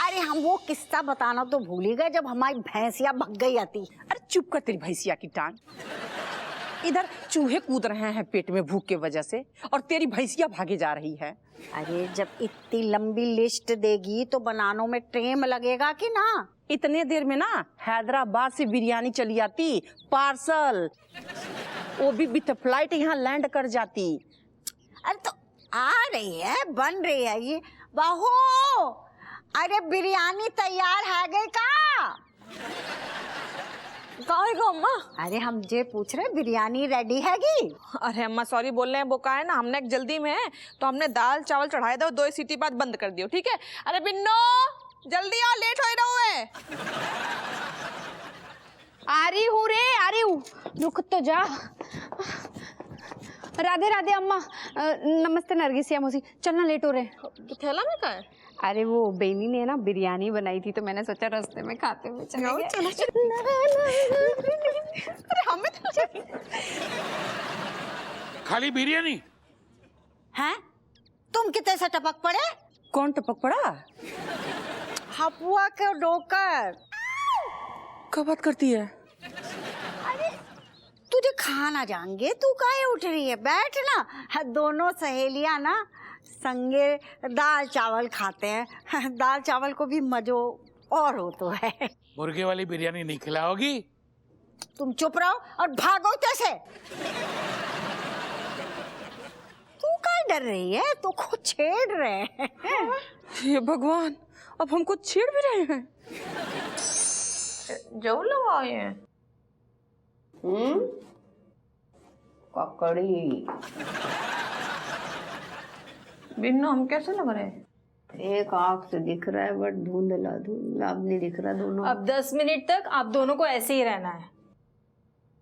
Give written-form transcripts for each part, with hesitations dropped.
अरे हम वो किस्सा बताना तो भूल ही गए जब हमारी भैंसिया भग गई आती। अरे चुप कर तेरी भैंसिया की टांग। इधर चूहे कूद रहे हैं पेट में भूख की वजह से और तेरी भैंसिया भागे जा रही है। अरे जब इतनी लंबी लिस्ट देगी तो बनाने में टाइम लगेगा कि ना। इतने देर में ना हैदराबाद से बिरयानी चली आती पार्सल, वो भी विथ फ्लाइट यहाँ लैंड कर जाती। अरे तो आ रही है, बन रही है ये बहू। अरे बिरयानी तैयार है गई का? कहाँ है अम्मा? अरे हम जे पूछ रहे बिरयानी रेडी हैगी? अरे अम्मा सॉरी बोल रहे हैं, वो का है ना हमने एक जल्दी में है तो हमने दाल चावल चढ़ाए दो, 2 सीटी बाद बंद कर दियो, ठीक है? अरे बिन्नो जल्दी आओ, लेट हो रहा है। आ रही हूँ रे, आ रही हूँ, रुक तो जा। राधे राधे अम्मा। नमस्ते नरगिसिया मौसी, चलना लेट हो रहे। तो थैला में का है? अरे वो बेनी ने ना बिरयानी बनाई थी तो मैंने सोचा रास्ते में खाते हुए चले गए। चलो अरे हमें तो खाली बिरयानी हैं? तुम कितने से टपक पड़े? कौन टपक पड़ा? हपुआ के डोकर। क्या बात करती है? तुझे खाना जाएंगे, तू काहे उठ रही है? बैठ ना, दोनों सहेलियां ना संगे दाल चावल खाते हैं। दाल चावल को भी मजो और हो तो है। मुर्गे वाली बिरयानी नहीं खिलाओगी? तुम चुप रहो और भागो कैसे। तू काहे डर रही है? तू को छेड़ रहे हैं। हे भगवान, अब हमको छेड़ भी रहे हैं। जो लोग आए हैं ककड़ी बिन्नो, हम कैसे लग रहे हैं? एक आँख से दिख रहा है बट धुंधला धुंधला, अब नहीं दिख रहा दोनों। अब 10 मिनट तक आप दोनों को ऐसे ही रहना है।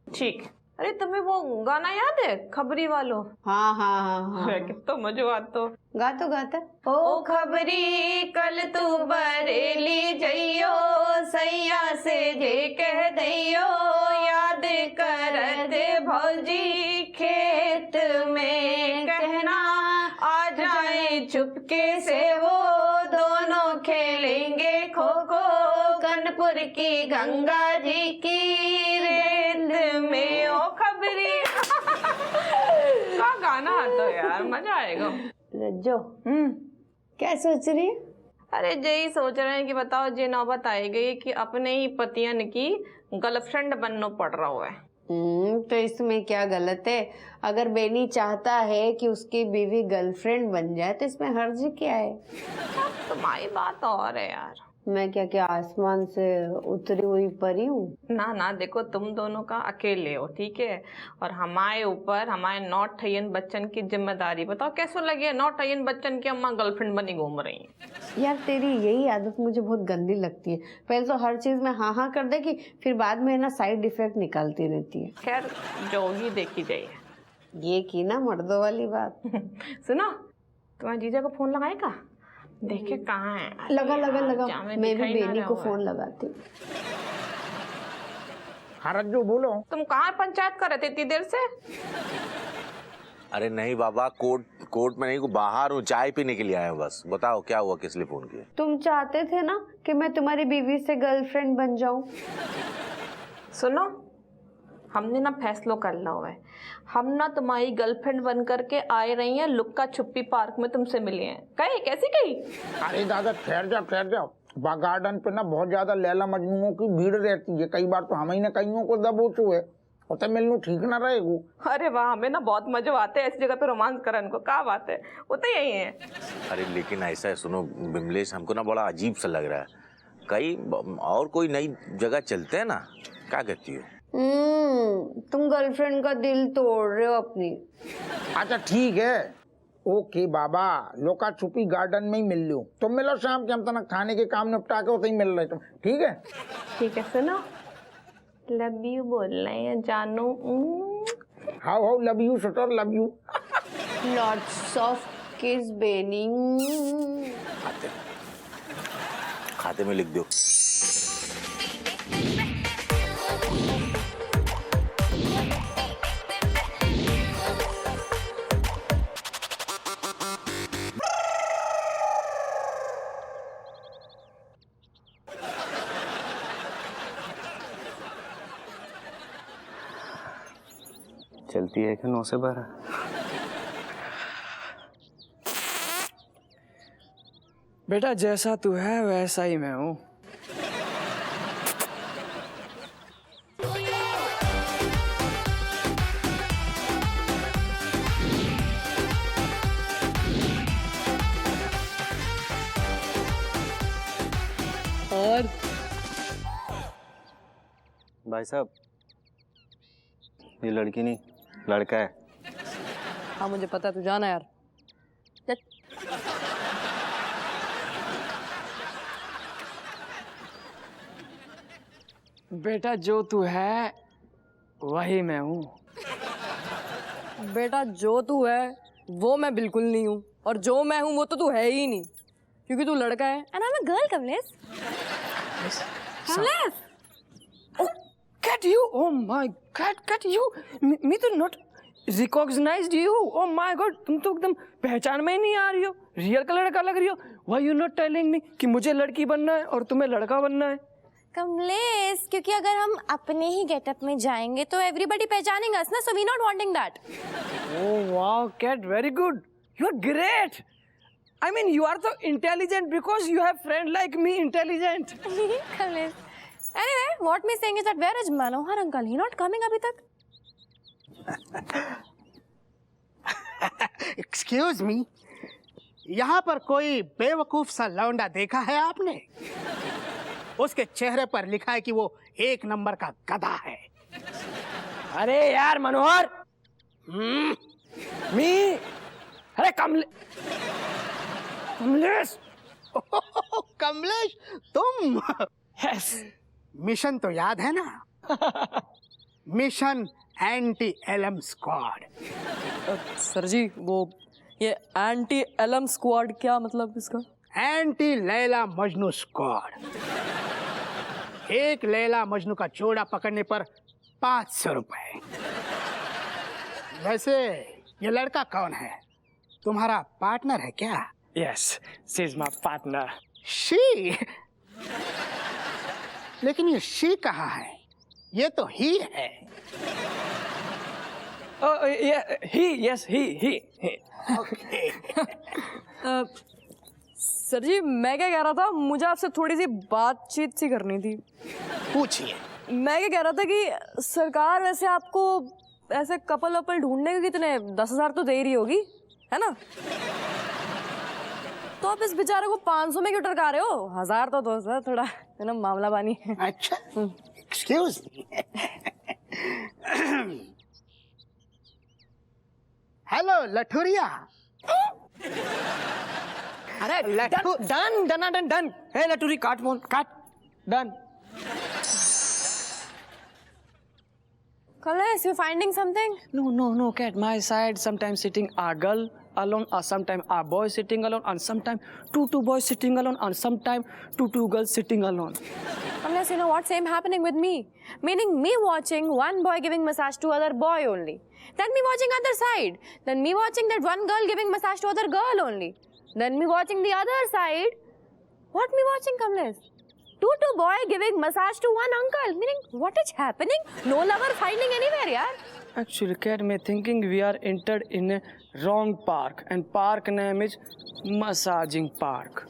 ठीक। अरे तुम्हें वो गाना याद है खबरी वालो? हाँ हाँ हाँ हाँ, कितना मजा आता। गातो गाता। ओ खबरी कल तू बरेली जइयो, सैया से जे कह दियो, याद करत भौजी खेत में कहना, आ जाए चुपके से वो दोनों खेलेंगे खो खो, कानपुर की गंगा जी की रेत में। ओ खबरी का गाना आता है यार, मजा आएगा। रज्जो क्या सोच रही है? अरे यही सोच रहे हैं कि बताओ जे नौबत आई गई कि अपने ही पतियन की गर्लफ्रेंड बनना पड़ रहा है। तो इसमें क्या गलत है? अगर बेनी चाहता है कि उसकी बीवी गर्लफ्रेंड बन जाए तो इसमें हर्ज क्या है? तुम्हारी बात और है यार। मैं क्या क्या आसमान से उतरी हुई परी हूँ? ना ना, देखो तुम दोनों का अकेले हो, ठीक है, और हमारे ऊपर हमारे नौटैयन बच्चन की जिम्मेदारी। बताओ कैसे लगे नौटैयन बच्चन की अम्मा गर्लफ्रेंड बनी घूम रही है। यार तेरी यही आदत मुझे बहुत गंदी लगती है। पहले तो हर चीज में हाँ हाँ कर देगी, फिर बाद में ना साइड इफेक्ट निकालती रहती है। खैर जो होगी देखी जाए। ये की ना मर्दों वाली बात। सुनो, तुम्हारे जीजा को फोन लगाएगा, देखे कहाँ है। लगा लगा लगा, जामे मैं भी दिखाई ना बेनी रहा को हुआ फोन है। लगाती हूँ। हाँ रज्जू बोलो। तुम कहाँ पंचायत कर रहे थे इतनी देर से? अरे नहीं बाबा, कोर्ट में नहीं, को बाहर हूँ, चाय पीने के लिए आया हूँ बस। बताओ क्या हुआ, किस लिए फोन किया? तुम चाहते थे ना कि मैं तुम्हारी बीवी से गर्लफ्रेंड बन जाऊं। सुनो, हमने ना फैसलो कर ला हुआ है, हम ना तुम्हारी गर्लफ्रेंड बन करके आए रही हैं, लुक्का छुपी पार्क में तुमसे मिले हैं। कहीं कैसी कही? अरे दादा ठहर जाओ। बाग गार्डन पे ना बहुत ज्यादा लैला मजनूओं की भीड़ रहती है, कई बार तो हम ही ना कईयों को दबोचो है, तो मिलना ठीक ना रहेगू। अरे वाह, हमें ना बहुत मजा आते हैं ऐसी जगह पे रोमांस करने को। क्या बात है, वो तो यही है। अरे लेकिन ऐसा है, सुनो बिमलेश, हमको ना बड़ा अजीब सा लग रहा है, कहीं और कोई नई जगह चलते हैं ना, क्या कहती हो? तुम गर्लफ्रेंड का दिल तोड़ रहे हो अपनी। अच्छा ठीक है, ओके बाबा, लुका छुपी गार्डन में ही मिल लो। तुम मिलो शाम के, हम तो ना खाने के काम निपटा के उतनी मिल रहे तुम, ठीक है? ठीक है, सुनो, लव यू बोल रहे हैं जानू। How love you shutter, love you. Lots of किस बेनी। खाते में लिख दो। चलती है कि 9 से 12। बेटा जैसा तू है वैसा ही मैं हूँ। और भाई साहब, ये लड़की नहीं लड़का है। हाँ मुझे पता है, तू जाना यार। बेटा जो तू है वही मैं हूँ। बेटा जो तू है वो मैं बिल्कुल नहीं हूँ, और जो मैं हूँ वो तो तू है ही नहीं, क्योंकि तू लड़का है। And I am a girl. Kamlesh, Kamlesh, Get you! Oh my God! Get you! Me तो not recognized you. Oh my God! तुम तो एकदम पहचान में ही नहीं आ रही हो। रियल का लड़का लग रही हो। Why you not telling me कि मुझे लड़की बनना है और तुम्हें लड़का बनना है? कमलेश, क्योंकि अगर हम अपने ही गेटअप में जाएंगे तो एवरीबॉडी पहचानेंगे us ना, so we not wanting that. Oh wow, Kat, very good. You are great. I mean, you are so intelligent because you have friend like me, intelligent. Kamlesh. Anyway, what me saying is that where is Manohar uncle? He not coming अभी तक. Excuse me, यहाँ पर कोई बेवकूफ सा लौंडा देखा है आपने? उसके चेहरे पर लिखा है कि वो 1 नंबर का गधा है। अरे यार मनोहर, अरे कमलेश, कमलेश तुम? यस। मिशन तो याद है ना? मिशन एंटी एलम स्क्वाड। सर जी वो ये एंटी एलम स्क्वाड क्या मतलब इसका? Anti Laila Majnu squad. एक लैला मजनू का जोड़ा पकड़ने पर 500 रुपए। वैसे ये लड़का कौन है? तुम्हारा पार्टनर है क्या? Yes, she is my partner. She? लेकिन ये शी कहाँ है? ये तो ही है। ही। ओके। सर जी मैं क्या कह रहा था, मुझे आपसे थोड़ी सी बातचीत सी करनी थी। पूछिए। मैं क्या कह रहा था कि सरकार वैसे आपको ऐसे कपल वपल ढूंढने के कितने 10,000 तो दे ही रही होगी, है ना? तो आप इस बेचारे को 500 में क्यों टरका रहे हो? 1000 तो 2,000 थोड़ा है ना मामला बानी। अच्छा, एक्सक्यूज मी। हेलो लठुरिया। अरे डन। हे लटूरी काट फोन, काट। Done. Kalesh, you finding something? No, Kat. My side sometimes sitting a girl alone, or sometimes a boy sitting alone, and sometimes two boys sitting alone, and sometimes two girls sitting alone. Unless you know what, same happening with me. Meaning me watching one boy giving massage to other boy only. Then me watching other side. Then me watching that one girl giving massage to other girl only. Then me watching the other side. What me watching, Kamlesh? Two boy giving massage to one uncle. Meaning, what is happening? No lover finding anywhere, yaar. Actually, Kat, me thinking we are entered in a wrong park, and park name is massaging park.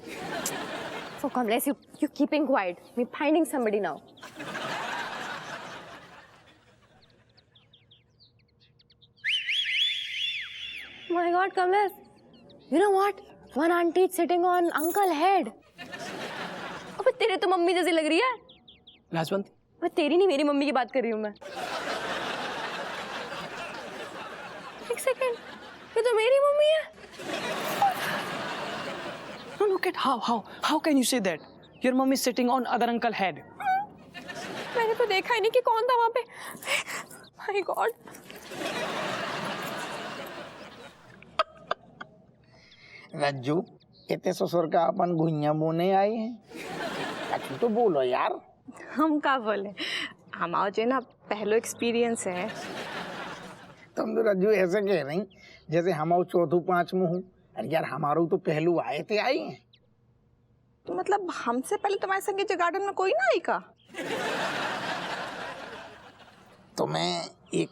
So Kamlesh, you keeping quiet. Me finding somebody now. My God, Kamlesh. You know what? One auntie is sitting on uncle head. अबे तेरे तो mummy जैसी लग रही है। लाजवंत। मैं तेरी नहीं, मेरी मम्मी की बात कर रही हूँ मैं। एक सेकंड, ये तो मेरी मम्मी है। No, Kat, how can you say that? Your mom is sitting on other uncle head. मैंने तो देखा ही नहीं कि कौन था वहाँ पे। My God. रज्जू, इतने ससुर का अपन घुइया बोने आए हैं। अच्छा तो बोलो यार। हम का बोले, हमारा जो ना पहलो एक्सपीरियंस है। तुम तो रज्जू ऐसे कह रही जैसे हमारा चौथू पांचवू हूँ। अरे यार हमारू तो पहलू आए थे आई हैं। तो मतलब हमसे पहले तुम्हारे संगे जो गार्डन में कोई ना आई का? तो मैं एक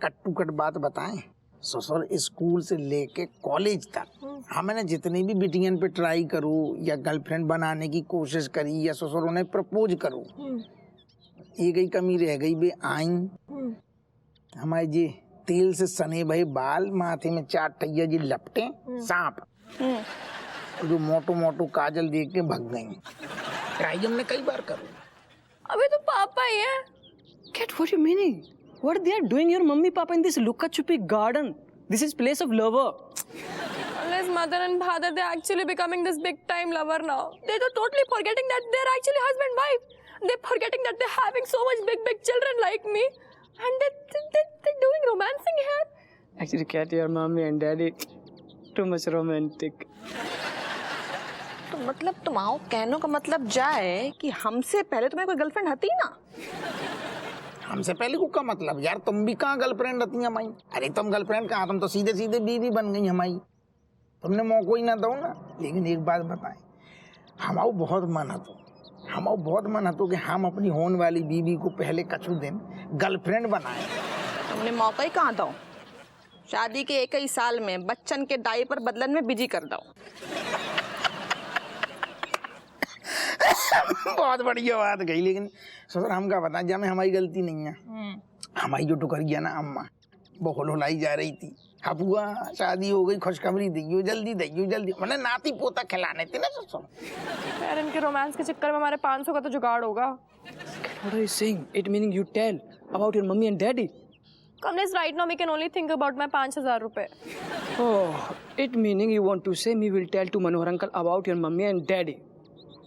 कट्टू कट बात बताएं, ससुर स्कूल से लेके कॉलेज तक हमने जितनी भी बिटियन पे ट्राई करूँ या गर्लफ्रेंड बनाने की कोशिश करी या ससुर उन्हें प्रपोज करूँ, एक ही कमी रह गई, बे आई हमारे जी तेल से सने भाई बाल, माथे में 4 टैया जी लपटे सांप, जो मोटो मोटो काजल देख के भग गई। ट्राई हमने कई बार करूँ। अभी तो पापा ही है। Get what you meaning? What they are doing your mummy papa in this Luka Chupi garden? This is place of lover. Unless mother and father, they're actually becoming this big time lover now. They're totally forgetting that they're actually husband wife. They're forgetting that they're having so much big children like me, and they're doing romancing here. Actually, Kat, your mommy and daddy too much romantic. तो मतलब तुम्हारा कहने का मतलब जाए कि हमसे पहले तुम्हें कोई गर्लफ्रेंड हती ना? हमसे पहले को का मतलब यार, तुम भी कहाँ गर्लफ्रेंड रहती हैं हमारी? अरे तुम गर्लफ्रेंड कहाँ, तुम तो सीधे सीधे बीवी बन गई हमारी। तुमने मौका ही ना दो ना। लेकिन एक बात बताएं, हमारा बहुत मन हतो कि हम अपनी होने वाली बीवी को पहले कछु दिन गर्लफ्रेंड बनाए। तुमने मौका ही कहाँ दो? शादी के 1 ही साल में बच्चन के डायपर बदलन में बिजी कर दो। बहुत बढ़िया बात कही, लेकिन ससुर हम क्या बताएं, जब हमारी गलती नहीं है। हमारी जो टुकरिया ना अम्मा, वो होलाई जा रही थी, हपुआ शादी हो गई, खुशखबरी दियो जल्दी, मैंने नाती पोता खिलाने थे ना ससुर। यार इनके रोमांस के चक्कर में हमारे 500 का तो जुगाड़ होगा। What are you saying? It meaning you tell about your mummy and daddy? Kamlesh, right now we can only think about my 5,000 रुपए। Oh, it meaning you want to say me will tell to Manohar uncle about your mummy and daddy.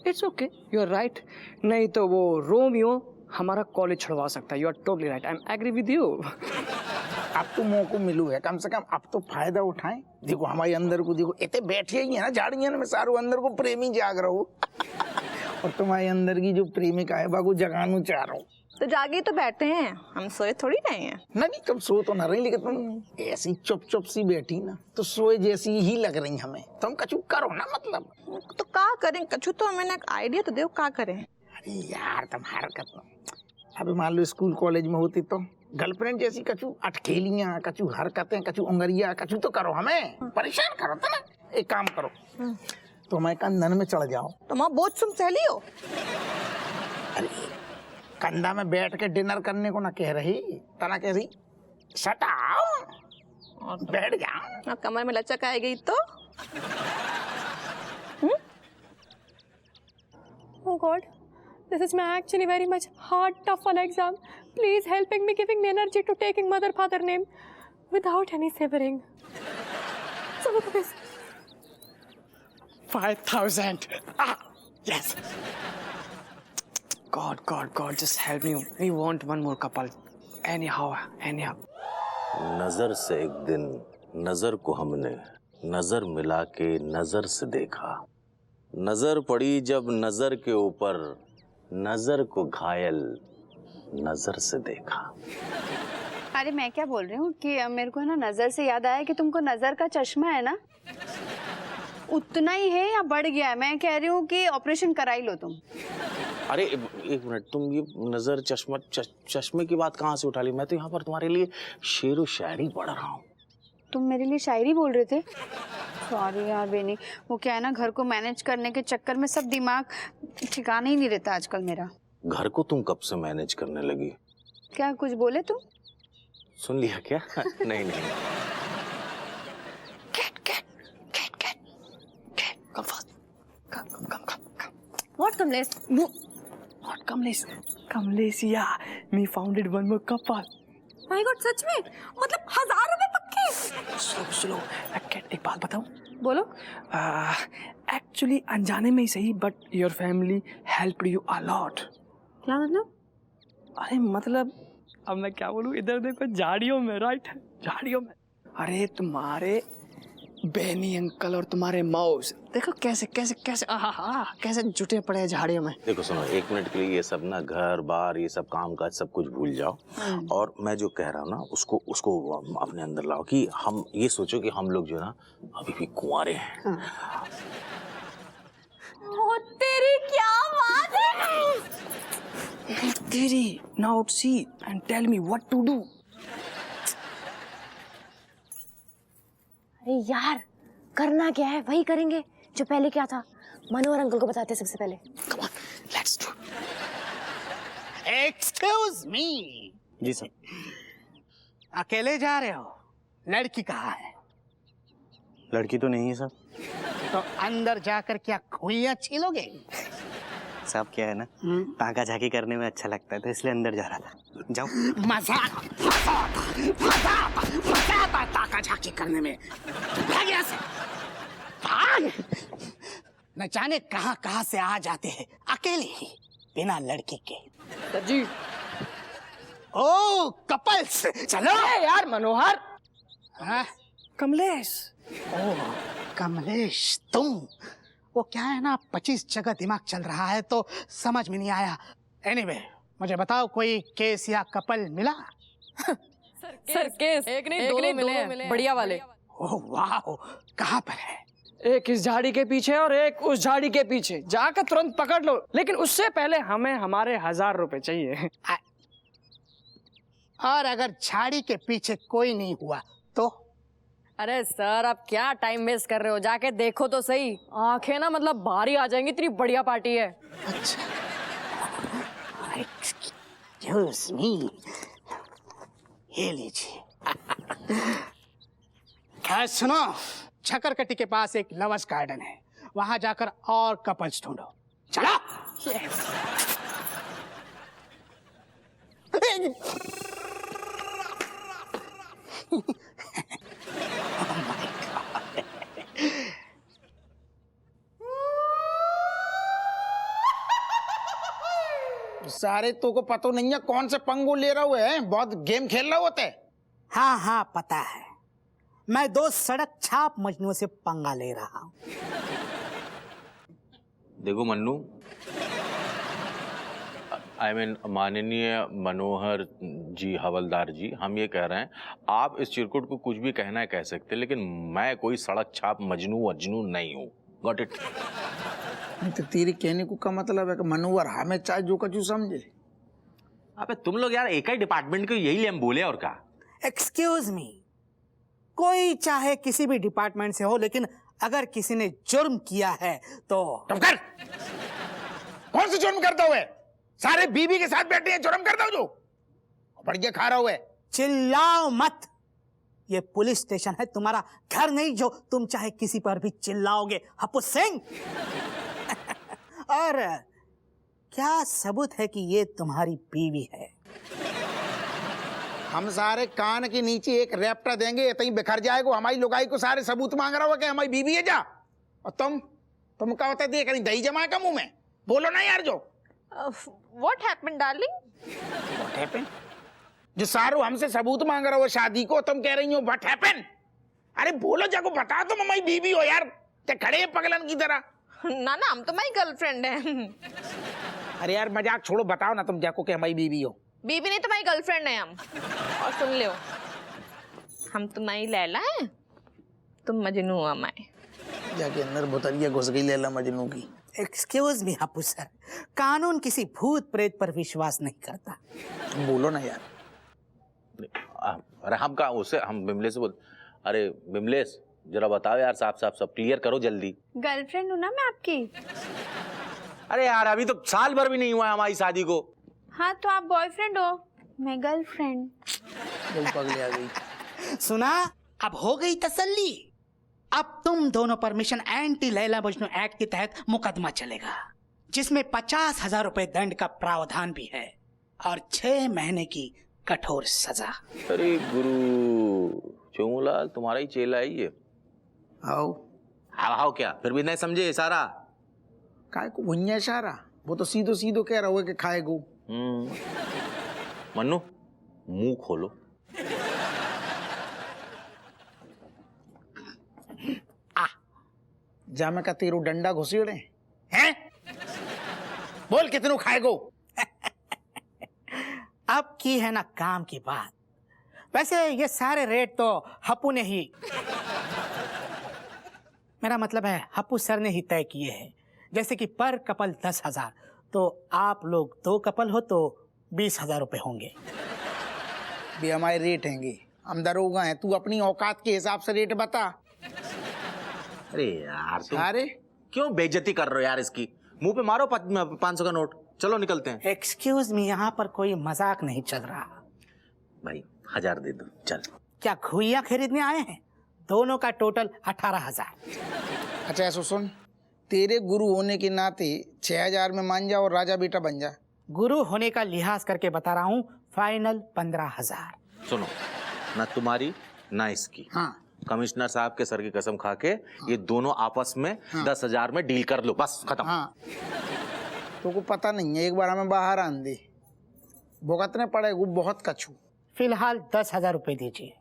It's okay, you are right. नहीं तो वो Romeo हमारा college छुड़वा सकता है। You are totally right. I'm agree with you. अब तो मौका मिलू है, कम से कम अब तो फायदा उठाएं। देखो हमारे अंदर को देखो, इतने बैठे ही है ना झाड़ियां में, सारू अंदर को प्रेमी जाग रहो और तुम्हारे अंदर की जो प्रेमिका है बागो जगानू चाह रहा हूँ। तो जागे तो बैठे हैं, हम सोए थोड़ी रहे हैं। नहीं तुम सो तो ना रही, लेकिन तुम ऐसी चुप सी बैठी ना तो सोए जैसी ही लग रही हमें। तुम कछु करो ना, मतलब तो का करें कछु, तो हमें एक आइडिया तो दो का करें। अरे यार तुम हरकत, अभी मान लो स्कूल कॉलेज में होती तो गर्लफ्रेंड जैसी कछु अटखेलियां, कछु हरकतें, कछु उंगरिया, कछु तो करो, हमें परेशान करो तो ना। एक काम करो, तो मैं कंधन में चढ़ जाओ। तुम बहुत सुम सहेली हो। अरे कंधा में बैठ के डिनर करने को ना कह रही, तना कह रही सटाओ बैठ जाओ। कमर में लचक आ गई तो Oh God, this is my actually very much hard, tough one exam. Please helping me, giving me energy to taking mother father name without any severing. So look at this. 5,000. Yes. God, just help me. We want one more couple. Anyhow. नजर से एक दिन नजर को हमने नजर मिला के नजर से देखा, नजर पड़ी जब नजर के ऊपर, नजर को घायल नजर से देखा। अरे मैं क्या बोल रही हूँ कि मेरे को है ना नजर से याद आया कि तुमको नजर का चश्मा है ना, उतना ही है या बढ़ गया है? मैं कह रही हूँ कि ऑपरेशन करा ही लो तुम। अरे एक मिनट, तुम ये नजर चश्मे की बात कहाँ से उठा ली? मैं तो यहाँ पर तुम्हारे लिए शेर व शायरी पढ़ रहा हूँ। तुम मेरे लिए शायरी बोल रहे थे? सॉरी यार बेनी, वो क्या है ना, घर को मैनेज करने के चक्कर में सब दिमाग ठिकाना ही नहीं रहता आजकल मेरा। घर को तुम कब से मैनेज करने लगी? क्या कुछ बोले तुम? सुन लिया क्या? नहीं। Come fast. Come. What, Kamlesh? No. What Kamlesh? Kamlesh, yeah. Me founded one more couple. My God, सच में? मतलब 1,000 रुपए पक्के? Slow. एक बात बताऊं? बोलो। Actually अनजाने में ही सही, but your family helped you a lot. क्या मतलब? अरे मतलब अब मैं क्या बोलूं, इधर देखो झाड़ियों में, राइट, झाड़ियों में। अरे तुम्हारे बेनी अंकल और तुम्हारे माउस देखो कैसे कैसे जुटे पड़े हैं झाड़ियों में। देखो सुनो, 1 मिनट के लिए ये सब ना घर बार ये सब काम काज सब कुछ भूल जाओ, और मैं जो कह रहा हूँ ना उसको अपने अंदर लाओ कि हम ये सोचो कि हम लोग जो ना अभी भी कुंवारे हैं। ओ तेरी क्या बात है? तेरी, now see and tell me what to do. अरे यार करना क्या है, वही करेंगे जो पहले क्या था। मनोहर अंकल को बताते हैं सबसे पहले। Come on, let's do. Excuse me. जी सर। अकेले जा रहे हो? लड़की कहाँ है? लड़की तो नहीं है सर। तो अंदर जाकर क्या खुइयां छीलोगे? साहब क्या है ना, टाँका झाकी करने में अच्छा लगता है तो इसलिए अंदर जा रहा था। जाओ। मजा आता ताका झाकी करने में। भाग यहाँ से, भाग। न जाने कहाँ से आ जाते हैं अकेले ही बिना लड़की के। सर जी। ओ कपल्स, चलो। यार मनोहर। हाँ? कमलेश। ओ कमलेश, तुम। वो क्या है ना, 25 जगह दिमाग चल रहा है तो समझ में नहीं आया। एनीवे, मुझे बताओ कोई केस या कपल मिला? सर केस एक नहीं दो मिले हैं, बढ़िया वाले। ओह वाह, कहाँ पर है? एक इस झाड़ी के पीछे और एक उस झाड़ी के पीछे, जाकर तुरंत पकड़ लो, लेकिन उससे पहले हमें हमारे 1000 रुपए चाहिए। और अगर झाड़ी के पीछे कोई नहीं हुआ तो? अरे सर आप क्या टाइम वेस्ट कर रहे हो, जाके देखो तो सही। आंखें ना मतलब बाहर ही आ जाएंगी, इतनी बढ़िया पार्टी है। अच्छा, एक्सक्यूज मी, ये लीजिए। खैर सुनो, छकरकट्टी के पास एक लवर्स गार्डन है, वहां जाकर और कपल्स ढूंढो। चलो। सारे तो को पता नहीं है कौन से पंगो ले रहा हुए हैं, बहुत गेम खेल रहे होते। हाँ पता है, मैं 2 सड़क छाप मजनू से पंगा ले रहा हूँ। देखो मन्नू, माननीय मनोहर जी हवलदार जी, हम ये कह रहे हैं आप इस चिरकुट को कुछ भी कहना है कह सकते, लेकिन मैं कोई सड़क छाप मजनू वजनू नहीं हूँ। Got it? तो तेरे कहने को का मतलब है कि मनोहर हमें चाहे जो कछु समझे। अबे तुम लोग यार एक ही डिपार्टमेंट के, यही हम बोले और का। एक्सक्यूज मी, कोई चाहे किसी भी डिपार्टमेंट से हो, लेकिन अगर किसी ने जुर्म किया है तो कर। कौन सा जुर्म करता हुआ है? सारे बीबी के साथ बैठे हैं, जुर्म करता हो जो बढ़िया खा रहा हुआ है। चिल्लाओ मत, ये पुलिस स्टेशन है, तुम्हारा घर नहीं जो तुम चाहे किसी पर भी चिल्लाओगे। हप्पू सिंह। और क्या सबूत है कि ये तुम्हारी बीवी है? हम सारे कान के नीचे एक रैप्टा देंगे, इतना ही बिखर जाएगा। हमारी लुगाई को सारे सबूत मांग रहा हुआ कि हमारी बीवी है जा। और तुम क्या होता है, देख रही दही जमा का मुंह में? बोलो ना यार। जो what happened darling? What happened? जो सारू हमसे सबूत मांग रहा हो शादी को, तुम कह रही हो व्हाट हैपेंड? अरे बोलो, जाको बता तुम हमारी बीवी हो यार। ते खड़े हैं पगलन की तरह। ना हम तुम्हारी गर्लफ्रेंड है। अरे यार मजाक छोड़ो, बताओ ना तुम जाको कि हमारी बीवी हो। बीबी नहीं, तुम्हारी गर्लफ्रेंड है हम। और सुन लो, हम तुम्हारी लैला है, तुम मजनू हो हमारे। जाके अंदर बोतलिया घुस गई लैला मजनू की। एक्सक्यूज मी हप्पू सर, कानून किसी भूत प्रेत पर विश्वास नहीं करता। बोलो ना यार। अरे हम कहा उसे, हम बिमलेश से बोल। अरे बिमलेश जरा बताओ यार, साफ सब क्लियर करो जल्दी। गर्लफ्रेंड हूँ ना मैं आपकी। अरे यार अभी तो साल भर भी नहीं हुआ है हमारी शादी को। हाँ तो आप बॉयफ्रेंड हो, मैं गर्लफ्रेंड। पगली आ गई। सुना, अब हो गई तसल्ली। अब तुम दोनों पर mission anti Laila Majnu act के तहत मुकदमा चलेगा, जिसमें 50,000 रुपए दंड का प्रावधान भी है और 6 महीने की कठोर सजा। अरे गुरु चोमूलाल, तुम्हारा ही चेला है ये। आओ क्या फिर भी नहीं समझे इशारा? काय को भुइया इशारा? वो तो सीधो कह रहा होगा कि खाएगो। मन्नू मुंह खोलो। जामे का तेरो डंडा घुसेड़े हैं? बोल कितनों खाएगो? अब की है ना काम की बात। वैसे ये सारे रेट तो हप्पू ने ही, मेरा मतलब है हप्पू सर ने ही तय किए हैं। जैसे कि पर कपल 10,000, तो आप लोग 2 कपल हो तो 20,000 रुपए होंगे। भी हमारे रेट हैंगे, हम दरोगा हैं। तू अपनी औकात के हिसाब से रेट बता। अरे यार तुम अरे क्यों बेइज्जती कर रहे हो यार इसकी? मुंह पे मारो 500 का नोट। चलो निकलते हैं। एक्सक्यूज मी, यहाँ पर कोई मजाक नहीं चल रहा। भाई 1000 दे दो चल। क्या घुइयां खरीदने आए हैं? दोनों का टोटल 18,000। अच्छा ऐसा सुन, तेरे गुरु होने के नाते 6,000 में मान जा और राजा बेटा बन जा। गुरु होने का लिहाज करके बता रहा हूँ, फाइनल 15,000। सुनो, ना तुम्हारी ना इसकी। हाँ कमिश्नर साहब के सर की कसम खा के ये दोनों आपस में 10,000 में डील कर लो, बस खत्म। हाँ तो को पता नहीं है, एक बार हमें बाहर आन दे, भुगतने पड़ेगा बहुत कछू। फिलहाल 10,000 रुपए दीजिए।